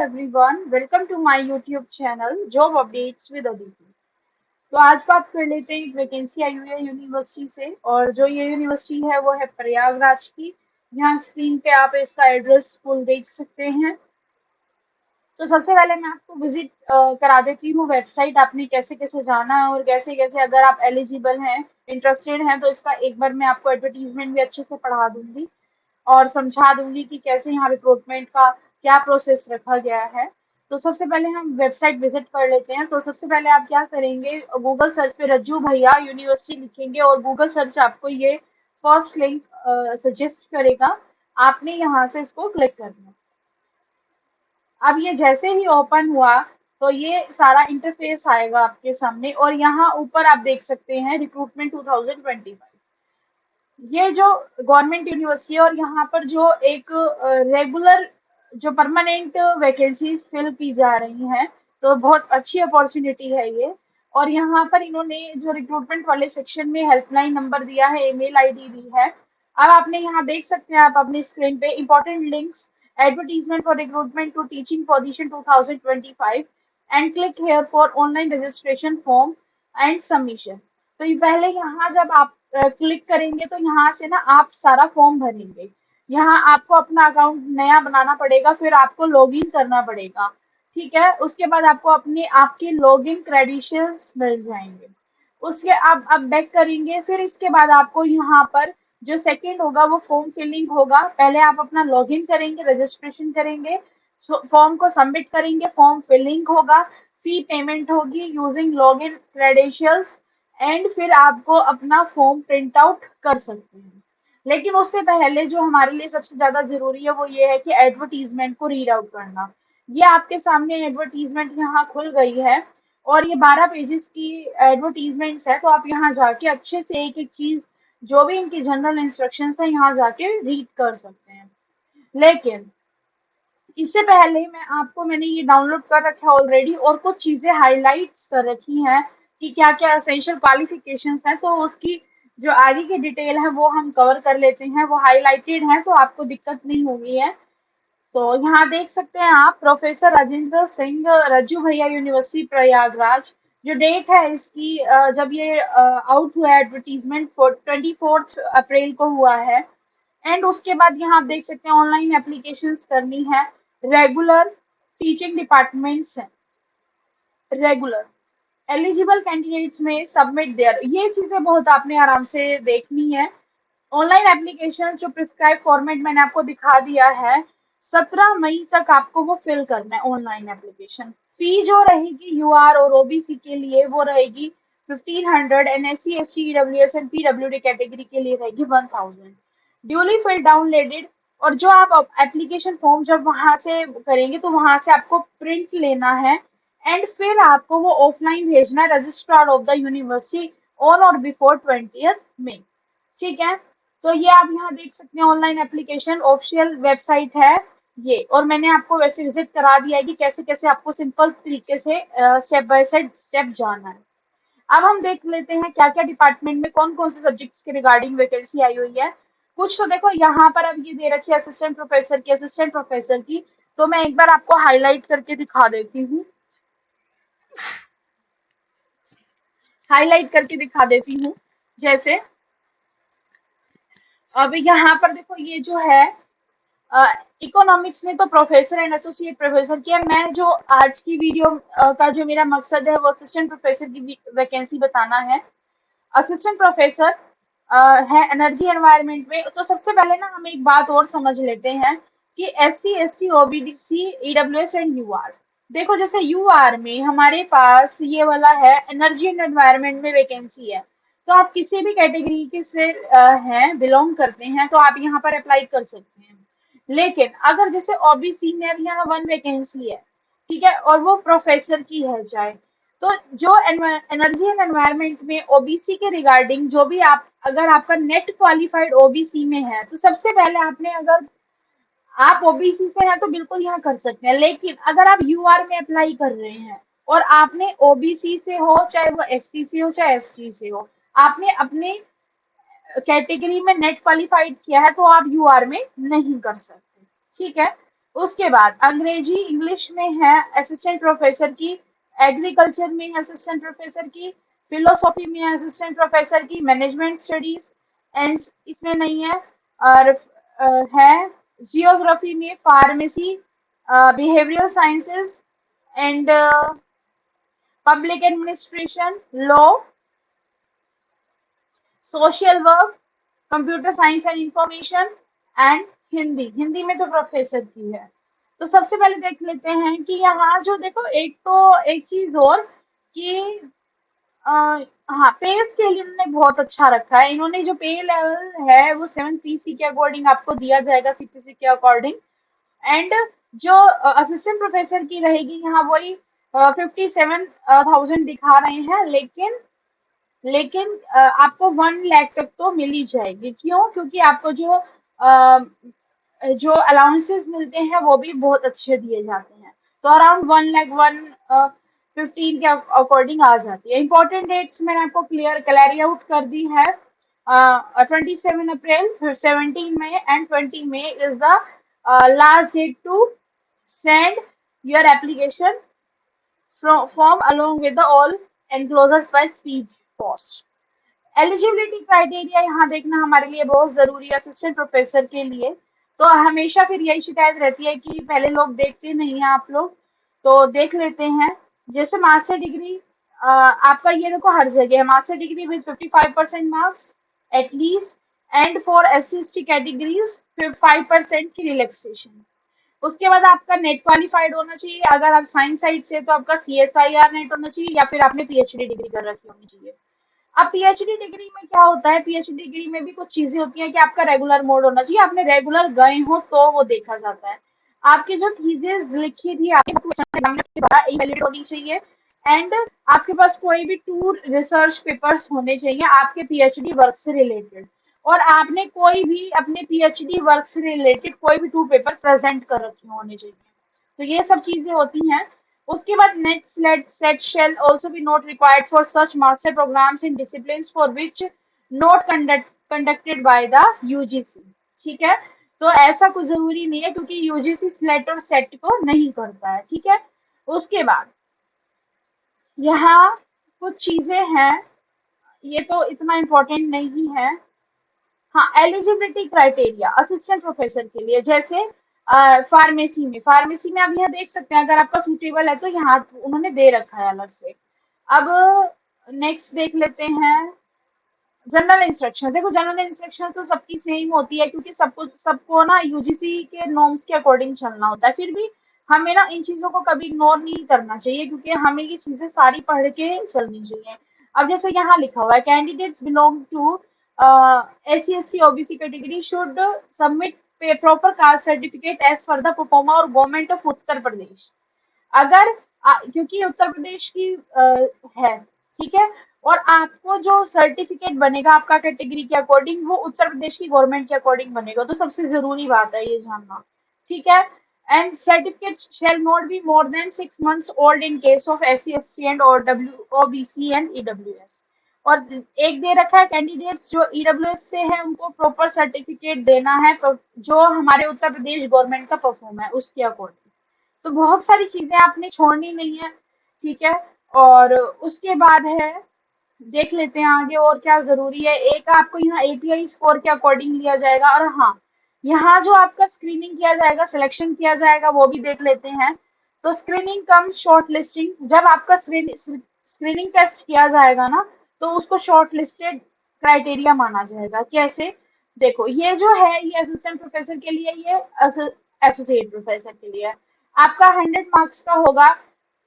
everyone, welcome to my YouTube channel Job Updates with Aditi। तो आज बात कर लेते हैं, एक वैकेंसी आई हुई है यूनिवर्सिटी से और जो ये यूनिवर्सिटी है वो है प्रयागराज की। यहाँ स्क्रीन पे आप इसका एड्रेस फुल देख सकते हैं। तो सबसे पहले मैं आपको विजिट करा देती हूँ वेबसाइट, आपने कैसे कैसे जाना है और कैसे कैसे अगर आप एलिजिबल हैं, इंटरेस्टेड हैं तो इसका एक बार मैं आपको एडवर्टीजमेंट भी अच्छे से पढ़ा दूंगी और समझा दूंगी कि कैसे यहाँ रिक्रूटमेंट का क्या प्रोसेस रखा गया है। तो सबसे पहले हम वेबसाइट विजिट कर लेते हैं। तो सबसे पहले आप क्या करेंगे, गूगल सर्च पे रज्जू भैया यूनिवर्सिटी लिखेंगे और गूगल सर्च आपको ये फर्स्ट लिंक सजेस्ट करेगा। आपने यहाँ से इसको क्लिक करना है। अब ये जैसे ही ओपन हुआ तो ये सारा इंटरफेस आएगा आपके सामने और यहाँ ऊपर आप देख सकते हैं रिक्रूटमेंट 2025। ये जो गवर्नमेंट यूनिवर्सिटी है और यहाँ पर जो एक रेगुलर जो परमानेंट वैकेंसीज फिल की जा रही हैं, तो बहुत अच्छी अपॉर्चुनिटी है ये। और यहाँ पर इन्होंने जो रिक्रूटमेंट वाले सेक्शन में हेल्पलाइन नंबर दिया है, ईमेल आईडी दी है। अब आपने यहाँ देख सकते हैं आप अपनी स्क्रीन पे important links, advertisement for recruitment to teaching position 2025 and click here for online registration form and submission. तो ये पहले यहाँ जब आप क्लिक करेंगे तो यहाँ से ना आप सारा फॉर्म भरेंगे। यहाँ आपको अपना अकाउंट नया बनाना पड़ेगा, फिर आपको लॉगिन करना पड़ेगा। ठीक है, उसके बाद आपको अपने आपके लॉगिन क्रेडेंशियल्स मिल जाएंगे। उसके आप बैक करेंगे, फिर इसके बाद आपको यहाँ पर जो सेकंड होगा वो फॉर्म फिलिंग होगा। पहले आप अपना लॉगिन करेंगे, रजिस्ट्रेशन करेंगे, फॉर्म को सबमिट करेंगे, फॉर्म फिलिंग होगा, फी पेमेंट होगी यूजिंग लॉगिन क्रेडेंशियल्स एंड फिर आपको अपना फॉर्म प्रिंट आउट कर सकते हैं। लेकिन उससे पहले जो हमारे लिए सबसे ज्यादा जरूरी है वो ये है कि एडवर्टीजमेंट को रीड आउट करना। ये आपके सामने एडवर्टीजमेंट यहाँ खुल गई है और ये 12 पेजेस की एडवर्टीजमेंट्स है। तो आप यहाँ जाके अच्छे से एक एक चीज जो भी इनकी जनरल इंस्ट्रक्शंस है यहाँ जाके रीड कर सकते हैं। लेकिन इससे पहले मैंने ये डाउनलोड कर रखा है ऑलरेडी और कुछ चीजें हाईलाइट्स कर रखी हैं कि क्या क्या एसेंशियल क्वालिफिकेशंस हैं। तो उसकी जो आगे की डिटेल है वो हम कवर कर लेते हैं, वो हाईलाइटेड है तो आपको दिक्कत नहीं होगी है। तो यहाँ देख सकते हैं आप, प्रोफेसर राजेंद्र सिंह, रज्जू भैया यूनिवर्सिटी प्रयागराज। जो डेट है इसकी जब ये आउट हुआ है एडवर्टीजमेंट 24 अप्रैल को हुआ है। एंड उसके बाद यहाँ आप देख सकते हैं ऑनलाइन एप्लीकेशंस करनी है, रेगुलर टीचिंग डिपार्टमेंट्स हैं, रेगुलर एलिजिबल कैंडिडेट्स में सबमिट देयर, ये चीजें बहुत आपने आराम से देखनी है। ऑनलाइन एप्लीकेशन जो प्रिस्क्राइब फॉर्मेट मैंने आपको दिखा दिया है, 17 मई तक आपको वो फिल करना है ऑनलाइन एप्लीकेशन। फी जो रहेगी यूआर और ओबीसी के लिए वो रहेगी 1500 and SC ST EWS and PWD category के लिए रहेगी 1000। Duly fill downloaded. और जो आप एप्लीकेशन फॉर्म जब वहां से करेंगे तो वहां से आपको प्रिंट लेना है एंड फिर आपको वो ऑफलाइन भेजना है registrar of the university on और बिफोर 20 मई। ठीक है, तो ये आप यहाँ देख सकते हैं ऑनलाइन एप्लीकेशन ऑफिशियल वेबसाइट है ये। और मैंने आपको वैसे विजिट करा दिया है कि कैसे कैसे आपको सिंपल तरीके से स्टेप बाय स्टेप जाना है। अब हम देख लेते हैं क्या क्या डिपार्टमेंट में कौन कौन से सब्जेक्ट्स के रिगार्डिंग वैकेंसी आई हुई है। कुछ तो देखो यहाँ पर अब ये दे रखी है असिस्टेंट प्रोफेसर की। तो मैं एक बार आपको हाईलाइट करके दिखा देती हूँ, जैसे अब यहाँ पर देखो ये जो है इकोनॉमिक्स में तो प्रोफेसर एंड एसोसिएट प्रोफेसर की है। मैं जो आज की वीडियो का जो मेरा मकसद है वो असिस्टेंट प्रोफेसर की वैकेंसी बताना है। असिस्टेंट प्रोफेसर है एनर्जी एनवायरनमेंट में। तो सबसे पहले ना हम एक बात और समझ लेते हैं कि SC ST OBC EWS and UR. देखो जैसे यूआर में हमारे पास ये वाला है एनर्जी एंड एनवायरनमेंट में वैकेंसी है। तो आप किसी भी कैटेगरी के से हैं, बिलोंग करते हैं तो आप यहाँ पर अप्लाई कर सकते हैं। लेकिन अगर जैसे ओबीसी में अब यहाँ 1 वैकेंसी है, ठीक है, और वो प्रोफेसर की है चाहे, तो जो एनर्जी एंड एनवायरनमेंट में ओबीसी के रिगार्डिंग जो भी आप, अगर आपका नेट क्वालिफाइड ओबीसी में है तो सबसे पहले आपने, अगर आप ओबीसी से हैं तो बिल्कुल यहाँ कर सकते हैं। लेकिन अगर आप यूआर में अप्लाई कर रहे हैं और आपने ओबीसी से हो, चाहे वो एससी से हो चाहे एसटी से हो, आपने अपने कैटेगरी में नेट क्वालिफाइड किया है तो आप यूआर में नहीं कर सकते। ठीक है, उसके बाद अंग्रेजी इंग्लिश में है असिस्टेंट प्रोफेसर की, एग्रीकल्चर में असिस्टेंट प्रोफेसर की, फिलोसॉफी में असिस्टेंट प्रोफेसर की, मैनेजमेंट स्टडीज एंड इसमें नहीं है, और है जियोग्राफी में pharmacy, behavioural sciences and public administration, law, social work, computer science and information and Hindi. Hindi में तो प्रोफेसर की है। तो सबसे पहले देख लेते हैं कि यहाँ जो देखो, एक चीज और कि अ, हाँ, पे स्केल इन्होंने बहुत अच्छा रखा है। इन्होंने जो पे लेवल है वो 7 पीसी के अकॉर्डिंग आपको दिया जाएगा, सीपीसी के अकॉर्डिंग। एंड जो असिस्टेंट प्रोफेसर की रहेगी यहाँ वही 57,000 दिखा रहे हैं, लेकिन आपको 1 लाख तक तो मिल ही जाएगी। क्यों? क्योंकि आपको जो अलाउंसेस मिलते हैं वो भी बहुत अच्छे दिए जाते हैं। तो अराउंड 1,15 के अकॉर्डिंग आ जाती है। इंपॉर्टेंट डेट्स मैंने आपको क्लियर आउट कर दी है। 27 April, 17 May and 20 May is the last date to send your application form along with the all enclosures by speed post। Eligibility criteria यहाँ देखना हमारे लिए बहुत जरूरी है असिस्टेंट प्रोफेसर के लिए। तो हमेशा फिर यही शिकायत रहती है कि पहले लोग देखते नहीं हैं, आप लोग तो देख लेते हैं। जैसे मास्टर डिग्री आपका ये देखो हर जगह है, master degree with 55% marks at least, and for SC/ST categories 5% की रिलैक्सेशन। उसके बाद आपका नेट क्वालिफाइड होना चाहिए। अगर आप साइंस साइड से तो आपका CSIR नेट होना चाहिए, या फिर आपने PhD डिग्री कर रखी होनी चाहिए। अब पीएचडी डिग्री में क्या होता है, पीएचडी डिग्री में भी कुछ चीजें होती हैं कि आपका रेगुलर मोड होना चाहिए, आपने रेगुलर गए हो तो वो देखा जाता है। आपकी जो थीसिस लिखी थी आपके के बाद इवैल्यूएट होनी चाहिए। एंड आपके पास कोई भी 2 रिसर्च पेपर्स होने चाहिए आपके पीएचडी वर्क से रिलेटेड, और आपने कोई भी अपने पीएचडी वर्क से रिलेटेड कोई भी 2 पेपर प्रेजेंट कर रखे होने चाहिए। तो ये सब चीजें होती हैं। उसके बाद NET SET shall also be not required for such master programmes in disciplines for which not conducted by the UGC. ठीक है, तो ऐसा कुछ जरूरी नहीं है क्योंकि यूजीसी स्लेट और सेट को नहीं करता है। ठीक है, उसके बाद यहाँ कुछ चीजें हैं, ये तो इतना इम्पोर्टेंट नहीं है। हाँ, एलिजिबिलिटी क्राइटेरिया असिस्टेंट प्रोफेसर के लिए, जैसे फार्मेसी में आप यहाँ देख सकते हैं, अगर आपका सूटेबल है तो यहाँ उन्होंने दे रखा है अलग से। अब नेक्स्ट देख लेते हैं जनरल इंस्ट्रक्शन। देखो जनरल इंस्ट्रक्शन तो सबकी सेम होती है क्योंकि सबको ना यूजीसी के नॉर्म्स के अकॉर्डिंग चलना होता है। फिर भी हमें ना इन चीजों को कभी इग्नोर नहीं करना चाहिए क्योंकि हमें ये चीजें सारी पढ़ के चलनी चाहिए। अब जैसे यहाँ लिखा हुआ है, candidates belong to SC/ST OBC category should submit proper caste certificate as per the proforma और गवर्नमेंट ऑफ उत्तर प्रदेश। अगर क्योंकि उत्तर प्रदेश की है, ठीक है, और आपको जो सर्टिफिकेट बनेगा आपका कैटेगरी के अकॉर्डिंग वो उत्तर प्रदेश की गवर्नमेंट के अकॉर्डिंग बनेगा। तो सबसे जरूरी बात है ये जानना। ठीक है, and certificate shall not be more than 6 months old in case of SC/ST and OBC and EWS। और एक दे रखा है कैंडिडेट्स जो EWS से है उनको प्रॉपर सर्टिफिकेट देना है जो हमारे उत्तर प्रदेश गवर्नमेंट का परफॉर्म है उसके अकॉर्डिंग। तो बहुत सारी चीजें आपने छोड़नी नहीं है। ठीक है, और उसके बाद है देख लेते हैं आगे और क्या जरूरी है। एक आपको यहाँ API स्कोर के अकॉर्डिंग लिया जाएगा, और हाँ, यहाँ जो आपका स्क्रीनिंग किया जाएगा, सिलेक्शन किया जाएगा, वो भी देख लेते हैं। तो स्क्रीनिंग कम्स शॉर्ट लिस्टिंग। जब आपका स्क्रीनिंग टेस्ट किया जाएगा ना तो उसको शॉर्ट लिस्टेड क्राइटेरिया माना जाएगा। कैसे? देखो ये जो है ये असिस्टेंट प्रोफेसर के लिए, ये एसोसिएट प्रोफेसर के लिए आपका 100 मार्क्स का होगा।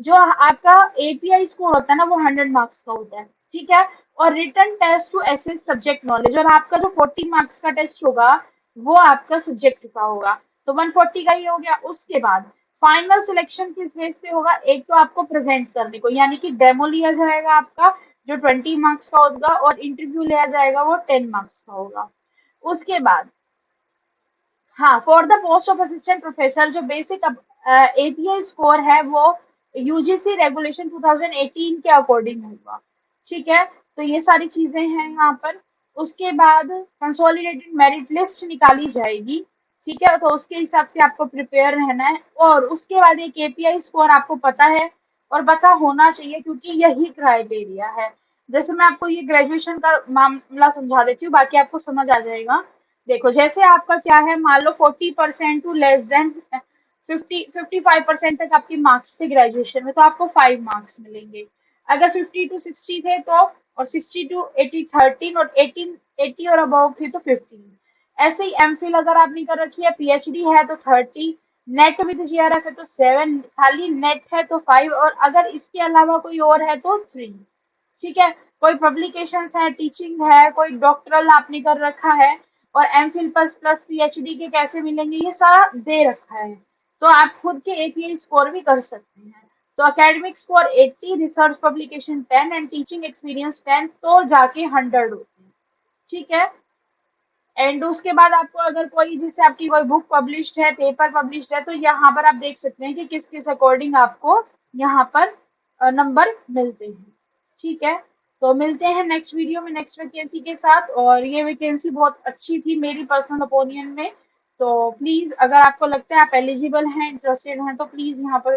जो आपका API स्कोर होता है ना वो 100 मार्क्स का होता है। ठीक है, और written test to assess subject knowledge, और आपका जो 40 मार्क्स का टेस्ट होगा वो आपका सब्जेक्ट का होगा। तो 140 का ही हो गया। उसके बाद फाइनल सिलेक्शन किस बेस पे होगा? एक तो आपको प्रेजेंट करने को, यानी कि डेमो लिया जाएगा आपका जो 20 मार्क्स का होगा, और इंटरव्यू लिया जाएगा वो 10 मार्क्स का होगा। उसके बाद हाँ, for the post of assistant professor जो बेसिक API स्कोर है वो UGC रेगुलेशन 2018 के अकॉर्डिंग होगा। ठीक है, तो ये सारी चीजें हैं यहाँ पर। उसके बाद कंसोलिडेटेड मेरिट लिस्ट निकाली जाएगी ठीक है, तो उसके हिसाब से आपको प्रिपेयर रहना है। और उसके बाद एक केपीआई स्कोर आपको पता है और पता होना चाहिए, क्योंकि यही क्राइटेरिया है। जैसे मैं आपको ये ग्रेजुएशन का मामला समझा देती हूँ, बाकी आपको समझ आ जाएगा। देखो, जैसे आपका क्या है, मान लो 40% टू लेस देन 55% तक आपकी मार्क्स थे ग्रेजुएशन में, तो आपको 5 मार्क्स मिलेंगे। अगर 50 to 60 थे तो, और 60 to 80 13, और 80 और अबव थे तो 15। ऐसे ही एमफिल अगर आपने कर रखी है, पीएचडी है तो 30, नेट विद जीआरएफ है तो 7, खाली नेट है तो 5, और अगर इसके अलावा कोई और है तो 3। ठीक है, कोई पब्लिकेशंस है, टीचिंग है, कोई डॉक्टरल आपने कर रखा है, और एमफिल प्लस प्लस पीएचडी के कैसे मिलेंगे, ये सारा दे रखा है। तो आप खुद के एपीआई स्कोर भी कर सकते हैं। तो academic score 80, research publication 10 and teaching experience 10, तो जाके 100 होते हैं। ठीक है, एंड उसके बाद आपको अगर कोई, जैसे आपकी कोई बुक पब्लिश्ड है, पेपर पब्लिश्ड है, तो यहाँ पर आप देख सकते हैं कि किस किस अकॉर्डिंग आपको यहाँ पर नंबर मिलते हैं। ठीक है, तो मिलते हैं नेक्स्ट वीडियो में नेक्स्ट वैकेंसी के साथ। और ये वैकेंसी बहुत अच्छी थी मेरी पर्सनल ओपिनियन में। तो प्लीज, अगर आपको लगता है आप एलिजिबल हैं, इंटरेस्टेड हैं, तो प्लीज यहाँ पर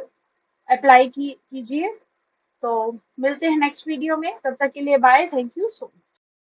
अप्लाई कीजिए। तो मिलते हैं नेक्स्ट वीडियो में, तब तक के लिए bye, thank you so much.